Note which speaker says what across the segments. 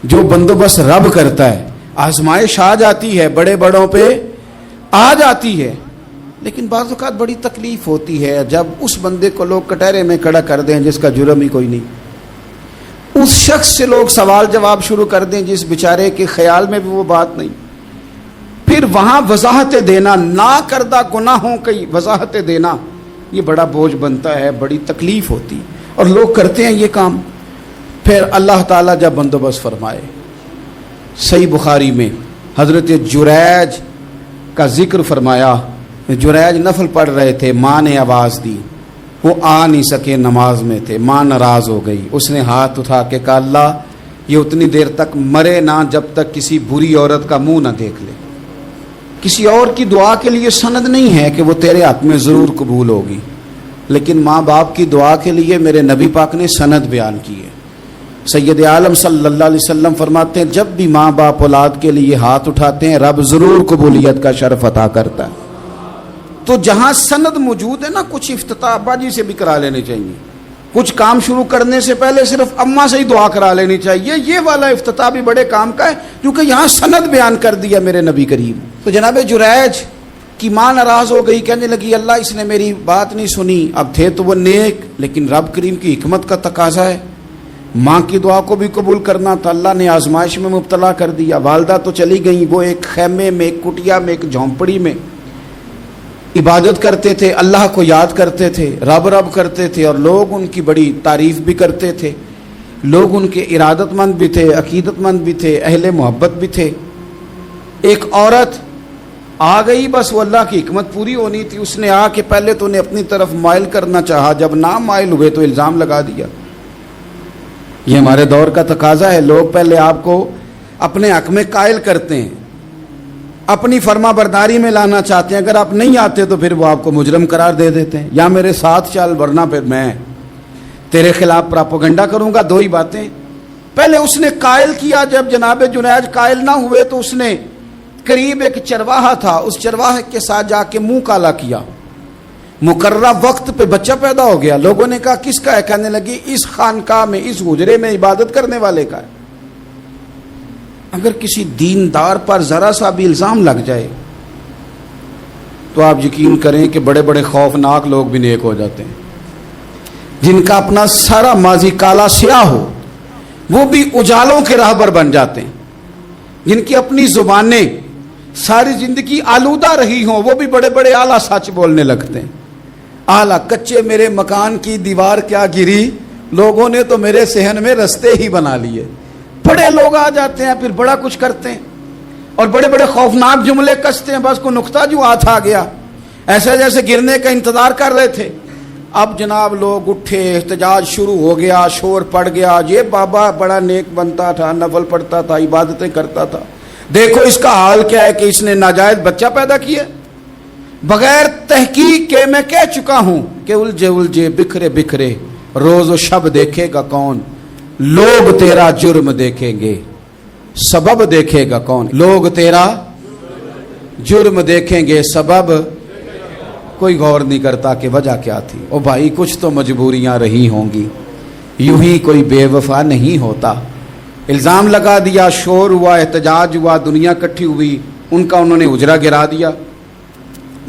Speaker 1: جو بندوبست رب کرتا ہے. آزمائش آ جاتی ہے, بڑے بڑوں پہ آ جاتی ہے, لیکن بعض اوقات بڑی تکلیف ہوتی ہے جب اس بندے کو لوگ کٹہرے میں کھڑا کر دیں جس کا جرم ہی کوئی نہیں, اس شخص سے لوگ سوال جواب شروع کر دیں جس بیچارے کے خیال میں بھی وہ بات نہیں. پھر وہاں وضاحت دینا, نہ کردہ گناہوں کی وضاحت دینا, یہ بڑا بوجھ بنتا ہے, بڑی تکلیف ہوتی, اور لوگ کرتے ہیں یہ کام. پھر اللہ تعالیٰ جب بندوبست فرمائے, صحیح بخاری میں حضرت جریج کا ذکر فرمایا. جریج نفل پڑھ رہے تھے, ماں نے آواز دی, وہ آ نہیں سکے, نماز میں تھے, ماں ناراض ہو گئی. اس نے ہاتھ اٹھا کے کہا اللہ یہ اتنی دیر تک مرے نہ جب تک کسی بری عورت کا منہ نہ دیکھ لے. کسی اور کی دعا کے لیے سند نہیں ہے کہ وہ تیرے ہاتھ میں ضرور قبول ہوگی, لیکن ماں باپ کی دعا کے لیے میرے نبی پاک نے سند بیان کی ہے. سید عالم صلی اللہ علیہ وسلم فرماتے ہیں جب بھی ماں باپ اولاد کے لیے ہاتھ اٹھاتے ہیں رب ضرور قبولیت کا شرف عطا کرتا ہے. تو جہاں سند موجود ہے نا, کچھ افتتاح ابا جی سے بھی کرا لینے چاہیے, کچھ کام شروع کرنے سے پہلے صرف اماں سے ہی دعا کرا لینی چاہیے. یہ والا افتتاح بھی بڑے کام کا ہے کیونکہ یہاں سند بیان کر دیا میرے نبی کریم. تو جناب جریج کی ماں ناراض ہو گئی, کہنے لگی اللہ اس نے میری بات نہیں سنی. اب تھے تو وہ نیک, لیکن رب کریم کی حکمت کا تقاضا ہے, ماں کی دعا کو بھی قبول کرنا تھا. اللہ نے آزمائش میں مبتلا کر دیا. والدہ تو چلی گئیں, وہ ایک خیمے میں, ایک کٹیا میں, ایک جھونپڑی میں عبادت کرتے تھے, اللہ کو یاد کرتے تھے, رب رب کرتے تھے, اور لوگ ان کی بڑی تعریف بھی کرتے تھے. لوگ ان کے ارادت مند بھی تھے, عقیدت مند بھی تھے, اہل محبت بھی تھے. ایک عورت آ گئی, بس وہ اللہ کی حکمت پوری ہونی تھی. اس نے آ کے پہلے تو انہیں اپنی طرف مائل کرنا چاہا, جب نہ مائل ہوئے تو الزام لگا دیا. یہ ہمارے دور کا تقاضا ہے, لوگ پہلے آپ کو اپنے حق میں قائل کرتے ہیں, اپنی فرما برداری میں لانا چاہتے ہیں. اگر آپ نہیں آتے تو پھر وہ آپ کو مجرم قرار دے دیتے ہیں, یا میرے ساتھ چل ورنہ پھر میں تیرے خلاف پراپوگنڈا کروں گا. دو ہی باتیں. پہلے اس نے قائل کیا, جب جناب جنید قائل نہ ہوئے تو اس نے قریب ایک چرواہا تھا, اس چرواہے کے ساتھ جا کے منہ کالا کیا. مقررہ وقت پہ بچہ پیدا ہو گیا. لوگوں نے کہا کس کا ہے؟ کہنے لگی اس خانقاہ میں, اس حجرے میں عبادت کرنے والے کا ہے. اگر کسی دیندار پر ذرا سا بھی الزام لگ جائے تو آپ یقین کریں کہ بڑے بڑے خوفناک لوگ بھی نیک ہو جاتے ہیں. جن کا اپنا سارا ماضی کالا سیاہ ہو وہ بھی اجالوں کے راہبر بن جاتے ہیں. جن کی اپنی زبانیں ساری زندگی آلودہ رہی ہوں وہ بھی بڑے بڑے اعلیٰ سچ بولنے لگتے ہیں. اعلیٰ کچے میرے مکان کی دیوار کیا گری, لوگوں نے تو میرے صحن میں رستے ہی بنا لیے. بڑے لوگ آ جاتے ہیں, پھر بڑا کچھ کرتے ہیں اور بڑے بڑے خوفناک جملے کستے ہیں. بس کو نقطہ جو ہاتھ آ گیا, ایسے جیسے گرنے کا انتظار کر رہے تھے. اب جناب لوگ اٹھے, احتجاج شروع ہو گیا, شور پڑ گیا. یہ بابا بڑا نیک بنتا تھا, نفل پڑھتا تھا, عبادتیں کرتا تھا, دیکھو اس کا حال کیا ہے کہ اس نے ناجائز بچہ پیدا کیا. بغیر تحقیق کے میں کہہ چکا ہوں کہ الجھے الجھے بکھرے بکھرے روز و شب دیکھے گا کون, لوگ تیرا جرم دیکھیں گے, سبب دیکھے گا کون. لوگ تیرا جرم دیکھیں گے, سبب کوئی غور نہیں کرتا کہ وجہ کیا تھی. او بھائی کچھ تو مجبوریاں رہی ہوں گی, یوں ہی کوئی بے وفا نہیں ہوتا. الزام لگا دیا, شور ہوا, احتجاج ہوا, دنیا اکٹھی ہوئی, ان کا انہوں نے اجرا گرا دیا,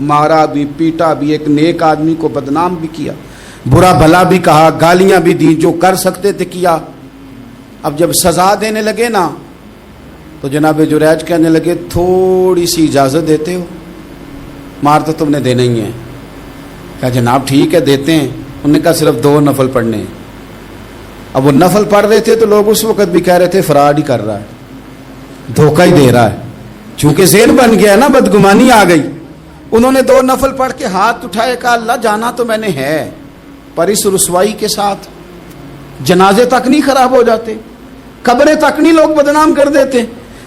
Speaker 1: مارا بھی, پیٹا بھی, ایک نیک آدمی کو بدنام بھی کیا, برا بھلا بھی کہا, گالیاں بھی دی, جو کر سکتے تھے کیا. اب جب سزا دینے لگے نا تو جناب جریج کہنے لگے تھوڑی سی اجازت دیتے ہو, مار تو تم نے دینا ہی ہے. کہا جناب ٹھیک ہے دیتے ہیں. انہوں نے کہا صرف 2 نفل پڑھنے ہیں. اب وہ نفل پڑھ رہے تھے تو لوگ اس وقت بھی کہہ رہے تھے فراڈ ہی کر رہا ہے, دھوکہ ہی دے رہا ہے. چونکہ ذہن بن گیا نا, بدگمانی آ گئی. انہوں نے 2 نفل پڑھ کے ہاتھ اٹھائے, کہا اللہ جانا تو میں نے ہے, پر اس رسوائی کے ساتھ جنازے تک نہیں خراب ہو جاتے, قبریں تک نہیں لوگ بدنام کر دیتے.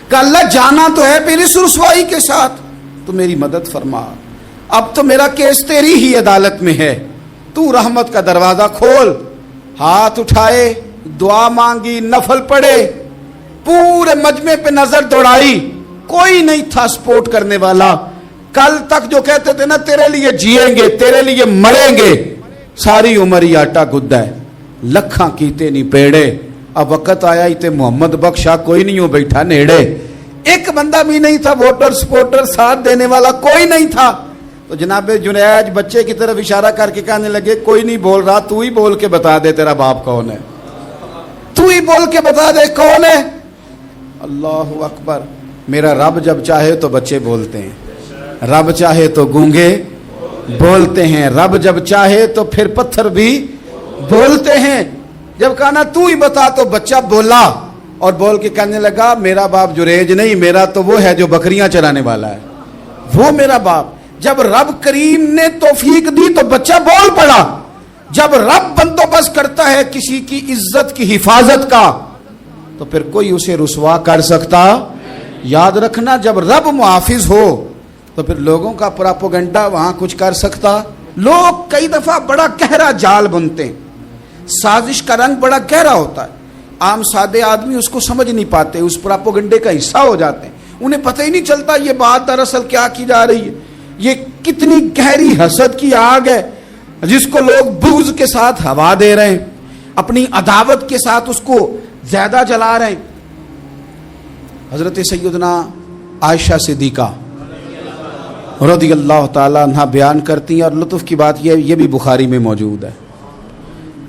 Speaker 1: کہا اللہ جانا تو ہے, پھر اس رسوائی کے ساتھ تو میری مدد فرما. اب تو میرا کیس تیری ہی عدالت میں ہے, تو رحمت کا دروازہ کھول. ہاتھ اٹھائے, دعا مانگی, نفل پڑھے, پورے مجمع پہ نظر دوڑائی, کوئی نہیں تھا سپورٹ کرنے والا. کل تک جو کہتے تھے نا تیرے لیے جیئیں گے, تیرے لیے مریں گے, ساری عمر ہی آٹا گدا ہے. لکھاں کیتے نہیں پیڑے, اب وقت آیا ہی تے محمد بخشا کوئی نہیں ہو بیٹھا نیڑے، ایک بندہ بھی نہیں تھا، ووٹر سپورٹر ساتھ دینے والا کوئی نہیں تھا. تو جناب جنید بچے کی طرف اشارہ کر کے کہنے لگے کوئی نہیں بول رہا، تو ہی بول کے بتا دے تیرا باپ کون ہے، تو ہی بول کے بتا دے کون ہے. اللہ اکبر. میرا رب جب چاہے تو بچے بولتے ہیں، رب چاہے تو گونگے بولتے ہیں، رب جب چاہے تو پھر پتھر بھی بولتے ہیں. جب کہا نا تو ہی بتا تو بچہ بولا اور بول کے کہنے لگا میرا باپ جریج نہیں، میرا تو وہ ہے جو بکریاں چرانے والا ہے، وہ میرا باپ. جب رب کریم نے توفیق دی تو بچہ بول پڑا. جب رب بندوبست کرتا ہے کسی کی عزت کی حفاظت کا تو پھر کوئی اسے رسوا کر سکتا. یاد رکھنا جب رب محافظ ہو تو پھر لوگوں کا پراپوگنڈا وہاں کچھ کر سکتا. لوگ کئی دفعہ بڑا گہرا جال بنتے ہیں، سازش کا رنگ بڑا گہرا ہوتا ہے، عام سادے آدمی اس کو سمجھ نہیں پاتے، اس پراپوگنڈے کا حصہ ہو جاتے ہیں، انہیں پتہ ہی نہیں چلتا یہ بات دراصل کیا کی جا رہی ہے. یہ کتنی گہری حسد کی آگ ہے جس کو لوگ بغض کے ساتھ ہوا دے رہے ہیں، اپنی عداوت کے ساتھ اس کو زیادہ جلا رہے ہیں. حضرت سیدنا عائشہ صدیقہ رضی اللہ تعالیٰ عنہ بیان کرتی ہیں، اور لطف کی بات یہ بھی بخاری میں موجود ہے.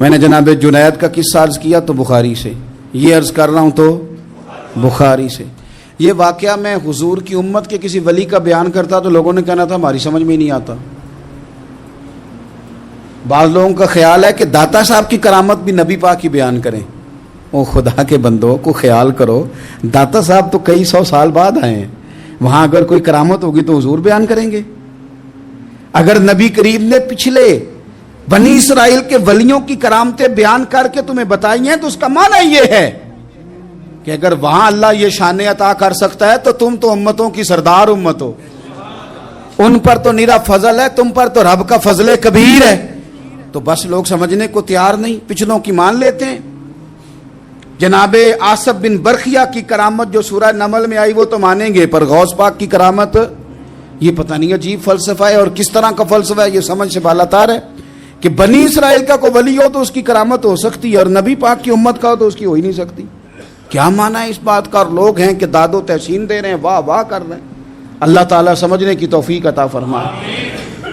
Speaker 1: میں نے جناب جنید کا قصہ عرض کیا تو بخاری سے، یہ عرض کر رہا ہوں تو بخاری سے. یہ واقعہ میں حضور کی امت کے کسی ولی کا بیان کرتا تو لوگوں نے کہنا تھا ہماری سمجھ میں ہی نہیں آتا. بعض لوگوں کا خیال ہے کہ داتا صاحب کی کرامت بھی نبی پاک کی بیان کریں. او خدا کے بندوں کو خیال کرو، داتا صاحب تو کئی سو سال بعد آئے ہیں، وہاں اگر کوئی کرامت ہوگی تو حضور بیان کریں گے. اگر نبی کریم نے پچھلے بنی اسرائیل کے ولیوں کی کرامتیں بیان کر کے تمہیں بتائی ہیں تو اس کا معنی یہ ہے کہ اگر وہاں اللہ یہ شان عطا کر سکتا ہے تو تم تو امتوں کی سردار امت ہو، ان پر تو نیرا فضل ہے، تم پر تو رب کا فضل کبیر ہے. تو بس لوگ سمجھنے کو تیار نہیں، پچھلوں کی مان لیتے ہیں. جناب آصف بن برخیہ کی کرامت جو سورہ نمل میں آئی وہ تو مانیں گے، پر غوث پاک کی کرامت یہ پتہ نہیں عجیب فلسفہ ہے، اور کس طرح کا فلسفہ ہے یہ سمجھ سے بالاتار ہے کہ بنی اسرائیل کا کوئی ولی ہو تو اس کی کرامت ہو سکتی ہے اور نبی پاک کی امت کا ہو تو اس کی ہو ہی نہیں سکتی. کیا معنی ہے اس بات کا؟ اور لوگ ہیں کہ داد و تحسین دے رہے ہیں، واہ واہ کر رہے ہیں. اللہ تعالیٰ سمجھنے کی توفیق عطا فرمائے.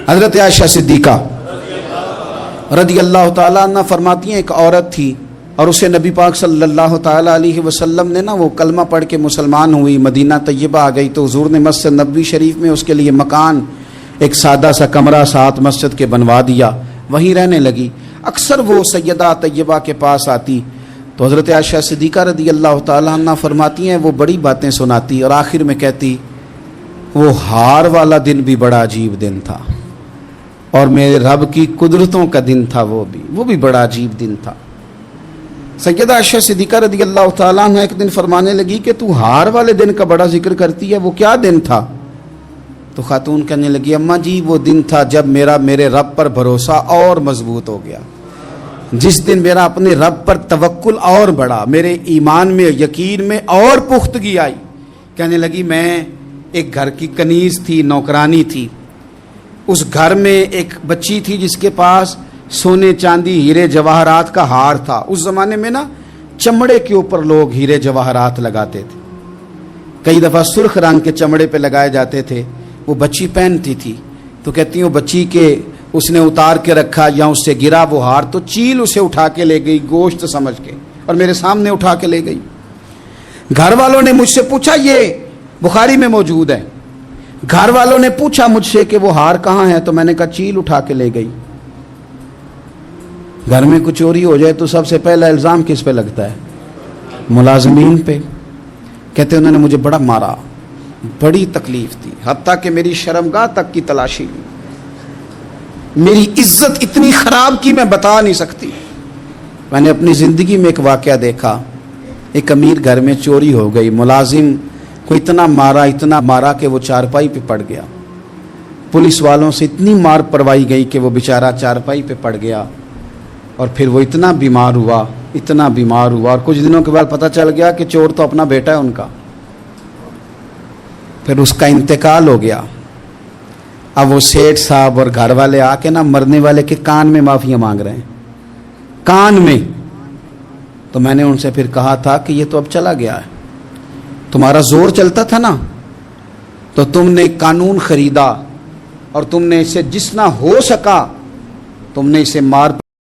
Speaker 1: حضرت عائشہ صدیقہ رضی اللہ تعالیٰ عنہ فرماتی ہیں ایک عورت تھی اور اسے نبی پاک صلی اللہ تعالیٰ علیہ وسلم نے وہ کلمہ پڑھ کے مسلمان ہوئی، مدینہ طیبہ آ گئی تو حضور نے مسجد نبوی شریف میں اس کے لیے مکان، ایک سادہ سا کمرہ ساتھ مسجد کے بنوا دیا، وہیں رہنے لگی. اکثر وہ سیدہ طیبہ کے پاس آتی تو حضرت عائشہ صدیقہ رضی اللہ تعالیٰ عنہ فرماتی ہیں وہ بڑی باتیں سناتی اور آخر میں کہتی وہ ہار والا دن بھی بڑا عجیب دن تھا اور میرے رب کی قدرتوں کا دن تھا، وہ بھی بڑا عجیب دن تھا. سیدہ عائشہ صدیقہ رضی اللہ تعالیٰ عنہ ایک دن فرمانے لگی کہ تو ہار والے دن کا بڑا ذکر کرتی ہے، وہ کیا دن تھا؟ تو خاتون کہنے لگی اماں جی وہ دن تھا جب میرے رب پر بھروسہ اور مضبوط ہو گیا، جس دن میرا اپنے رب پر توکل اور بڑھا، میرے ایمان میں یقین میں اور پختگی آئی. کہنے لگی میں ایک گھر کی کنیز تھی، نوکرانی تھی، اس گھر میں ایک بچی تھی جس کے پاس سونے چاندی ہیرے جواہرات کا ہار تھا. اس زمانے میں نا چمڑے کے اوپر لوگ ہیرے جواہرات لگاتے تھے، کئی دفعہ سرخ رنگ کے چمڑے پہ لگائے جاتے تھے. وہ بچی پہنتی تھی تو کہتی ہوں بچی کے اس نے اتار کے رکھا یا اس سے گرا وہ ہار تو چیل اسے اٹھا کے لے گئی گوشت سمجھ کے اور میرے سامنے اٹھا کے لے گئی. گھر والوں نے مجھ سے پوچھا، یہ بخاری میں موجود ہے، گھر والوں نے پوچھا مجھ سے کہ وہ ہار کہاں ہے تو میں نے کہا چیل اٹھا کے لے گئی. گھر میں کچھ چوری ہو جائے تو سب سے پہلا الزام کس پہ لگتا ہے؟ ملازمین پہ. کہتے انہوں نے مجھے بڑا مارا، بڑی تکلیف تھی، حتیٰ کہ میری شرمگاہ تک کی تلاشی لی، میری عزت اتنی خراب کی میں بتا نہیں سکتی. میں نے اپنی زندگی میں ایک واقعہ دیکھا، ایک امیر گھر میں چوری ہو گئی، ملازم کو اتنا مارا کہ وہ چارپائی پہ پڑ گیا. پولیس والوں سے اتنی مار پروائی گئی کہ وہ بیچارہ چارپائی پہ پڑ گیا اور پھر وہ اتنا بیمار ہوا اور کچھ دنوں کے بعد پتہ چل گیا کہ چور تو اپنا بیٹا ہے ان کا. پھر اس کا انتقال ہو گیا. اب وہ سیٹھ صاحب اور گھر والے آ کے نا مرنے والے کے کان میں معافیاں مانگ رہے ہیں، کان میں. تو میں نے ان سے پھر کہا تھا کہ یہ تو اب چلا گیا ہے، تمہارا زور چلتا تھا نا، تو تم نے قانون خریدا اور تم نے اسے جتنا ہو سکا تم نے اسے مار